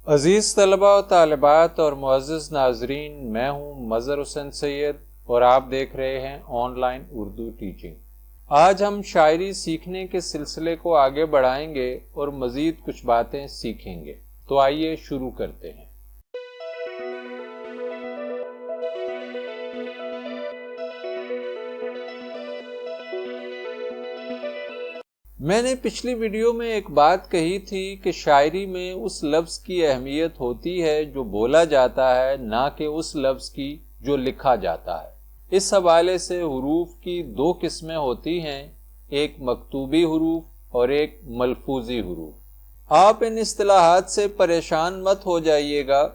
عزیز طلباء و طالبات اور معزز ناظرین، میں ہوں مظہر حسین سید اور آپ دیکھ رہے ہیں آن لائن اردو ٹیچنگ۔ آج ہم شاعری سیکھنے کے سلسلے کو آگے بڑھائیں گے اور مزید کچھ باتیں سیکھیں گے۔ تو آئیے شروع کرتے ہیں۔ میں نے پچھلی ویڈیو میں ایک بات کہی تھی کہ شاعری میں اس لفظ کی اہمیت ہوتی ہے جو بولا جاتا ہے، نہ کہ اس لفظ کی جو لکھا جاتا ہے۔ اس حوالے سے حروف کی دو قسمیں ہوتی ہیں، ایک مکتوبی حروف اور ایک ملفوظی حروف۔ آپ ان اصطلاحات سے پریشان مت ہو جائیے گا،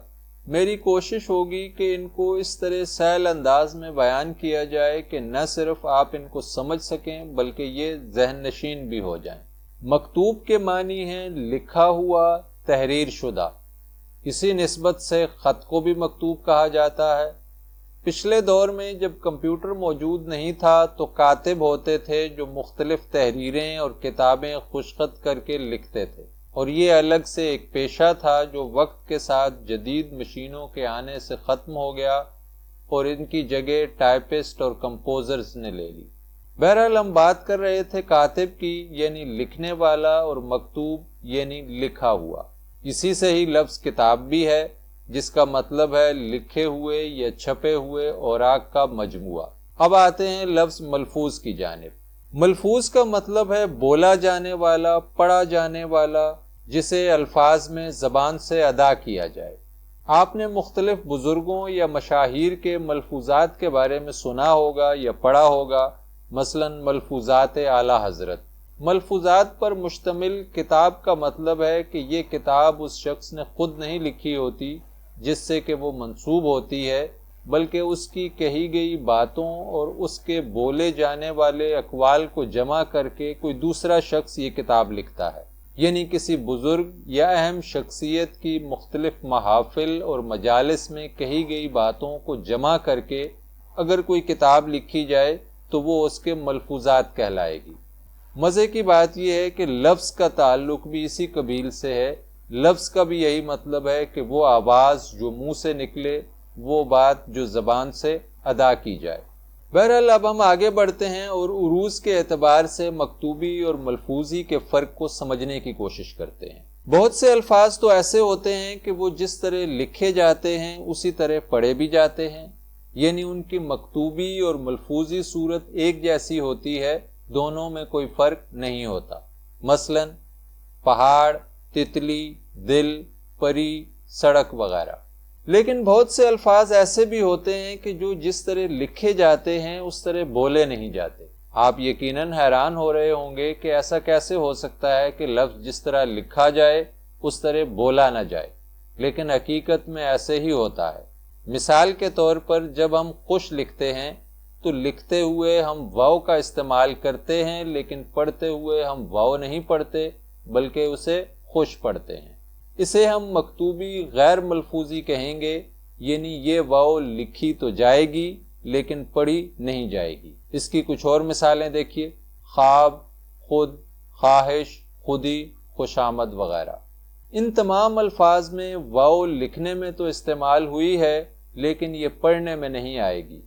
میری کوشش ہوگی کہ ان کو اس طرح سہل انداز میں بیان کیا جائے کہ نہ صرف آپ ان کو سمجھ سکیں بلکہ یہ ذہن نشین بھی ہو جائیں۔ مکتوب کے معنی ہیں لکھا ہوا، تحریر شدہ۔ اسی نسبت سے خط کو بھی مکتوب کہا جاتا ہے۔ پچھلے دور میں جب کمپیوٹر موجود نہیں تھا تو کاتب ہوتے تھے جو مختلف تحریریں اور کتابیں خوشخط کر کے لکھتے تھے، اور یہ الگ سے ایک پیشہ تھا جو وقت کے ساتھ جدید مشینوں کے آنے سے ختم ہو گیا اور ان کی جگہ ٹائپسٹ اور کمپوزرز نے لے لی۔ بہرحال ہم بات کر رہے تھے کاتب کی، یعنی لکھنے والا، اور مکتوب یعنی لکھا ہوا۔ اسی سے ہی لفظ کتاب بھی ہے، جس کا مطلب ہے لکھے ہوئے یا چھپے ہوئے اوراق کا مجموعہ۔ اب آتے ہیں لفظ ملفوظ کی جانب۔ ملفوظ کا مطلب ہے بولا جانے والا، پڑھا جانے والا، جسے الفاظ میں زبان سے ادا کیا جائے۔ آپ نے مختلف بزرگوں یا مشاہیر کے ملفوظات کے بارے میں سنا ہوگا یا پڑھا ہوگا، مثلا ملفوظات اعلیٰ حضرت۔ ملفوظات پر مشتمل کتاب کا مطلب ہے کہ یہ کتاب اس شخص نے خود نہیں لکھی ہوتی جس سے کہ وہ منسوب ہوتی ہے، بلکہ اس کی کہی گئی باتوں اور اس کے بولے جانے والے اقوال کو جمع کر کے کوئی دوسرا شخص یہ کتاب لکھتا ہے۔ یعنی کسی بزرگ یا اہم شخصیت کی مختلف محافل اور مجالس میں کہی گئی باتوں کو جمع کر کے اگر کوئی کتاب لکھی جائے تو وہ اس کے ملفوظات کہلائے گی۔ مزے کی بات یہ ہے کہ لفظ کا تعلق بھی اسی قبیل سے ہے۔ لفظ کا بھی یہی مطلب ہے کہ وہ آواز جو منہ سے نکلے، وہ بات جو زبان سے ادا کی جائے۔ بہرحال اب ہم آگے بڑھتے ہیں اور عروض کے اعتبار سے مکتوبی اور ملفوظی کے فرق کو سمجھنے کی کوشش کرتے ہیں۔ بہت سے الفاظ تو ایسے ہوتے ہیں کہ وہ جس طرح لکھے جاتے ہیں اسی طرح پڑھے بھی جاتے ہیں، یعنی ان کی مکتوبی اور ملفوظی صورت ایک جیسی ہوتی ہے، دونوں میں کوئی فرق نہیں ہوتا۔ مثلا پہاڑ، تتلی، دل، پری، سڑک وغیرہ۔ لیکن بہت سے الفاظ ایسے بھی ہوتے ہیں کہ جو جس طرح لکھے جاتے ہیں اس طرح بولے نہیں جاتے۔ آپ یقیناً حیران ہو رہے ہوں گے کہ ایسا کیسے ہو سکتا ہے کہ لفظ جس طرح لکھا جائے اس طرح بولا نہ جائے، لیکن حقیقت میں ایسے ہی ہوتا ہے۔ مثال کے طور پر جب ہم خوش لکھتے ہیں تو لکھتے ہوئے ہم واو کا استعمال کرتے ہیں، لیکن پڑھتے ہوئے ہم واو نہیں پڑھتے بلکہ اسے خوش پڑھتے ہیں۔ اسے ہم مکتوبی غیر ملفوظی کہیں گے، یعنی یہ واو لکھی تو جائے گی لیکن پڑھی نہیں جائے گی۔ اس کی کچھ اور مثالیں دیکھیے: خواب، خود، خواہش، خودی، خوشامد وغیرہ۔ ان تمام الفاظ میں واو لکھنے میں تو استعمال ہوئی ہے لیکن یہ پڑھنے میں نہیں آئے گی۔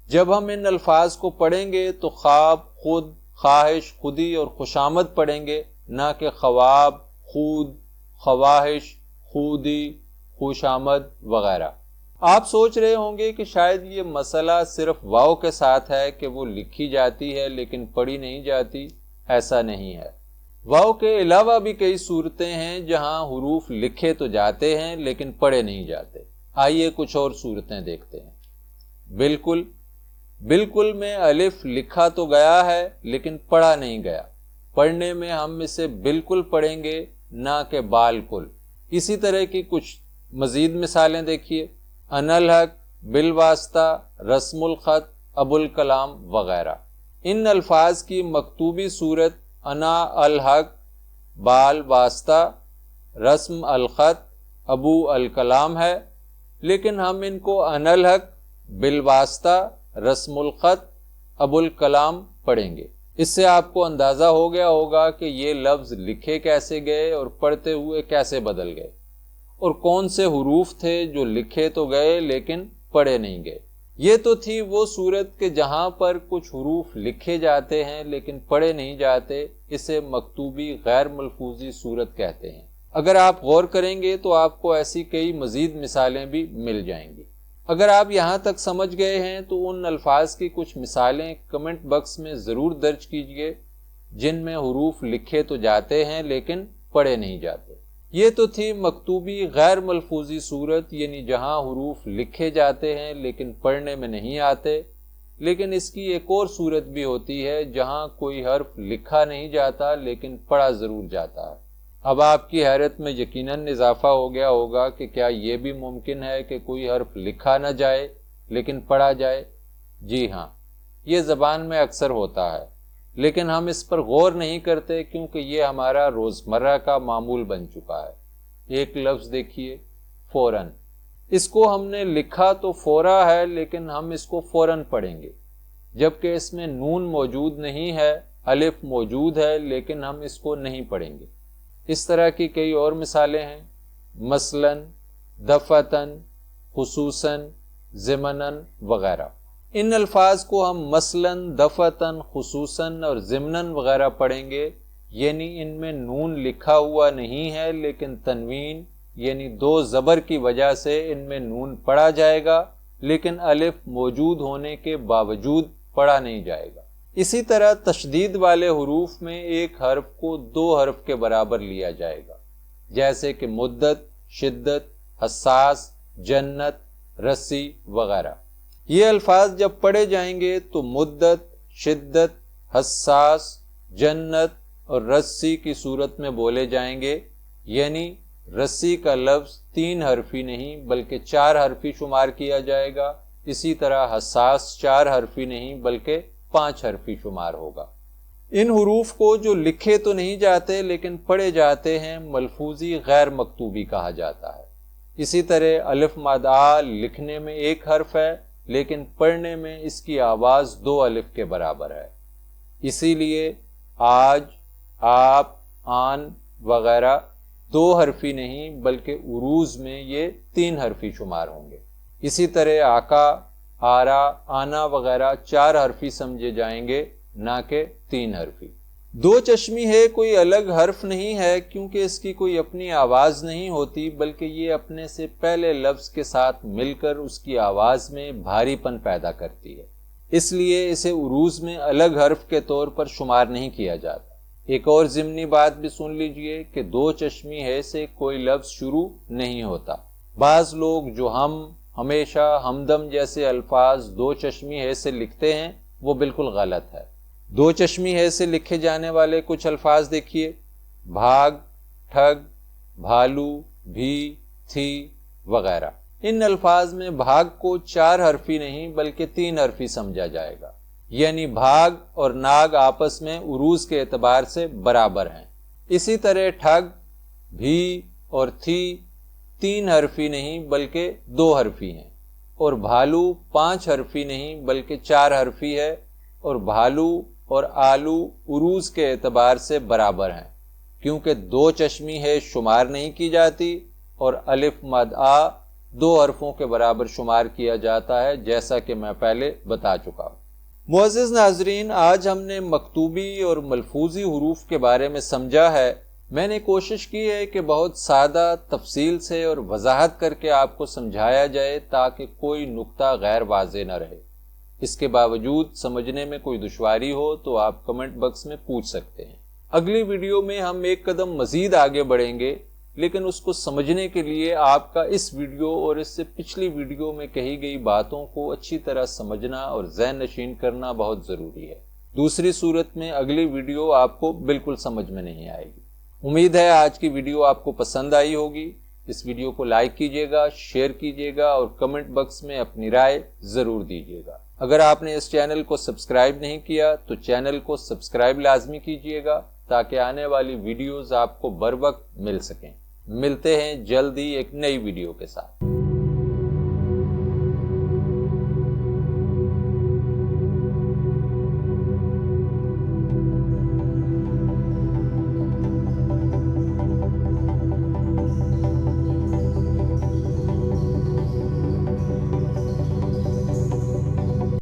جب ہم ان الفاظ کو پڑھیں گے تو خواب، خود، خواہش، خودی اور خوشامد پڑھیں گے، نہ کہ خواب، خود، خواہش، خودی، خوشامد وغیرہ۔ آپ سوچ رہے ہوں گے کہ شاید یہ مسئلہ صرف واو کے ساتھ ہے کہ وہ لکھی جاتی ہے لیکن پڑھی نہیں جاتی۔ ایسا نہیں ہے۔ واو کے علاوہ بھی کئی صورتیں ہیں جہاں حروف لکھے تو جاتے ہیں لیکن پڑھے نہیں جاتے۔ آئیے کچھ اور صورتیں دیکھتے ہیں۔ بالکل میں الف لکھا تو گیا ہے لیکن پڑھا نہیں گیا۔ پڑھنے میں ہم اسے بالکل پڑھیں گے، نہ کہ بالکل۔ اسی طرح کی کچھ مزید مثالیں دیکھیے: انا الحق، بالواسطہ، رسم الخط، ابو الکلام وغیرہ۔ ان الفاظ کی مکتوبی صورت انا الحق، بال واسطہ، رسم الخط، ابو الکلام ہے، لیکن ہم ان کو انا الحق، بالواسطہ، رسم الخط، ابو الکلام پڑھیں گے۔ اس سے آپ کو اندازہ ہو گیا ہوگا کہ یہ لفظ لکھے کیسے گئے اور پڑھتے ہوئے کیسے بدل گئے۔ اور کون سے حروف تھے جو لکھے تو گئے لیکن پڑھے نہیں گئے۔ یہ تو تھی وہ صورت کہ جہاں پر کچھ حروف لکھے جاتے ہیں لیکن پڑھے نہیں جاتے، اسے مکتوبی غیر ملفوظی صورت کہتے ہیں۔ اگر آپ غور کریں گے تو آپ کو ایسی کئی مزید مثالیں بھی مل جائیں گی۔ اگر آپ یہاں تک سمجھ گئے ہیں تو ان الفاظ کی کچھ مثالیں کمنٹ باکس میں ضرور درج کیجئے جن میں حروف لکھے تو جاتے ہیں لیکن پڑھے نہیں جاتے۔ یہ تو تھی مکتوبی غیر ملفوظی صورت، یعنی جہاں حروف لکھے جاتے ہیں لیکن پڑھنے میں نہیں آتے۔ لیکن اس کی ایک اور صورت بھی ہوتی ہے جہاں کوئی حرف لکھا نہیں جاتا لیکن پڑھا ضرور جاتا ہے۔ اب آپ کی حیرت میں یقیناً اضافہ ہو گیا ہوگا کہ کیا یہ بھی ممکن ہے کہ کوئی حرف لکھا نہ جائے لیکن پڑھا جائے؟ جی ہاں، یہ زبان میں اکثر ہوتا ہے، لیکن ہم اس پر غور نہیں کرتے کیونکہ یہ ہمارا روزمرہ کا معمول بن چکا ہے۔ ایک لفظ دیکھیے، فوراً۔ اس کو ہم نے لکھا تو فورا ہے لیکن ہم اس کو فوراً پڑھیں گے، جبکہ اس میں نون موجود نہیں ہے، الف موجود ہے لیکن ہم اس کو نہیں پڑھیں گے۔ اس طرح کی کئی اور مثالیں ہیں، مثلاً، دفعتاً، خصوصاً، ضمناً وغیرہ۔ ان الفاظ کو ہم مثلاً، دفعتاً، خصوصاً اور ضمناً وغیرہ پڑھیں گے، یعنی ان میں نون لکھا ہوا نہیں ہے لیکن تنوین یعنی دو زبر کی وجہ سے ان میں نون پڑھا جائے گا لیکن الف موجود ہونے کے باوجود پڑھا نہیں جائے گا۔ اسی طرح تشدید والے حروف میں ایک حرف کو دو حرف کے برابر لیا جائے گا، جیسے کہ مدت، شدت، حساس، جنت، رسی وغیرہ۔ یہ الفاظ جب پڑھے جائیں گے تو مدت، شدت، حساس، جنت اور رسی کی صورت میں بولے جائیں گے، یعنی رسی کا لفظ 3 حرفی نہیں بلکہ 4 حرفی شمار کیا جائے گا۔ اسی طرح حساس 4 حرفی نہیں بلکہ 5 حرفی شمار ہوگا۔ ان حروف کو جو لکھے تو نہیں جاتے لیکن پڑھے جاتے ہیں ملفوظی غیر مکتوبی کہا جاتا ہے۔ اسی طرح الف مد آ لکھنے میں ایک حرف ہے لیکن پڑھنے میں اس کی آواز 2 الف کے برابر ہے۔ اسی لیے آج، آپ، آن وغیرہ 2 حرفی نہیں بلکہ عروض میں یہ 3 حرفی شمار ہوں گے۔ اسی طرح آقا، آرا، آنا وغیرہ 4 حرفی سمجھے جائیں گے، نہ کہ 3 حرفی۔ 2 چشمی ہے کوئی الگ حرف نہیں ہے کیونکہ اس کی کوئی اپنی آواز نہیں ہوتی بلکہ یہ اپنے سے پہلے لفظ کے ساتھ مل کر اس کی آواز میں بھاری پن پیدا کرتی ہے، اس لیے اسے عروض میں الگ حرف کے طور پر شمار نہیں کیا جاتا۔ ایک اور ضمنی بات بھی سن لیجئے کہ 2 چشمی ہے سے کوئی لفظ شروع نہیں ہوتا۔ بعض لوگ جو ہم، ہمیشہ، ہمدم جیسے الفاظ 2 چشمی ہے سے لکھتے ہیں وہ بالکل غلط ہے۔ 2 چشمی ہے سے لکھے جانے والے کچھ الفاظ دیکھیے، بھاگ، ٹھگ، بھالو، بھی، تھی وغیرہ۔ ان الفاظ میں بھاگ کو 4 حرفی نہیں بلکہ 3 حرفی سمجھا جائے گا، یعنی بھاگ اور ناگ آپس میں عروض کے اعتبار سے برابر ہیں۔ اسی طرح ٹھگ، بھی اور تھی 3 حرفی نہیں بلکہ 2 حرفی ہیں، اور بھالو 5 حرفی نہیں بلکہ 4 حرفی ہے، اور بھالو اور آلو عروض کے اعتبار سے برابر ہیں کیونکہ 2 چشمی ہے شمار نہیں کی جاتی اور الف مد آ 2 حرفوں کے برابر شمار کیا جاتا ہے، جیسا کہ میں پہلے بتا چکا ہوں۔ معزز ناظرین، آج ہم نے مکتوبی اور ملفوظی حروف کے بارے میں سمجھا ہے۔ میں نے کوشش کی ہے کہ بہت سادہ تفصیل سے اور وضاحت کر کے آپ کو سمجھایا جائے تاکہ کوئی نقطہ غیر واضح نہ رہے۔ اس کے باوجود سمجھنے میں کوئی دشواری ہو تو آپ کمنٹ باکس میں پوچھ سکتے ہیں۔ اگلی ویڈیو میں ہم ایک قدم مزید آگے بڑھیں گے، لیکن اس کو سمجھنے کے لیے آپ کا اس ویڈیو اور اس سے پچھلی ویڈیو میں کہی گئی باتوں کو اچھی طرح سمجھنا اور ذہن نشین کرنا بہت ضروری ہے۔ دوسری صورت میں اگلی ویڈیو آپ کو بالکل سمجھ میں نہیں آئے گی۔ امید ہے آج کی ویڈیو آپ کو پسند آئی ہوگی۔ اس ویڈیو کو لائک کیجیے گا، شیئر کیجیے گا اور کمنٹ باکس میں اپنی رائے ضرور دیجیے گا۔ اگر آپ نے اس چینل کو سبسکرائب نہیں کیا تو چینل کو سبسکرائب لازمی کیجیے گا تاکہ آنے والی ویڈیوز آپ کو بر وقت مل سکیں۔ ملتے ہیں جلد ہی ایک نئی ویڈیو کے ساتھ۔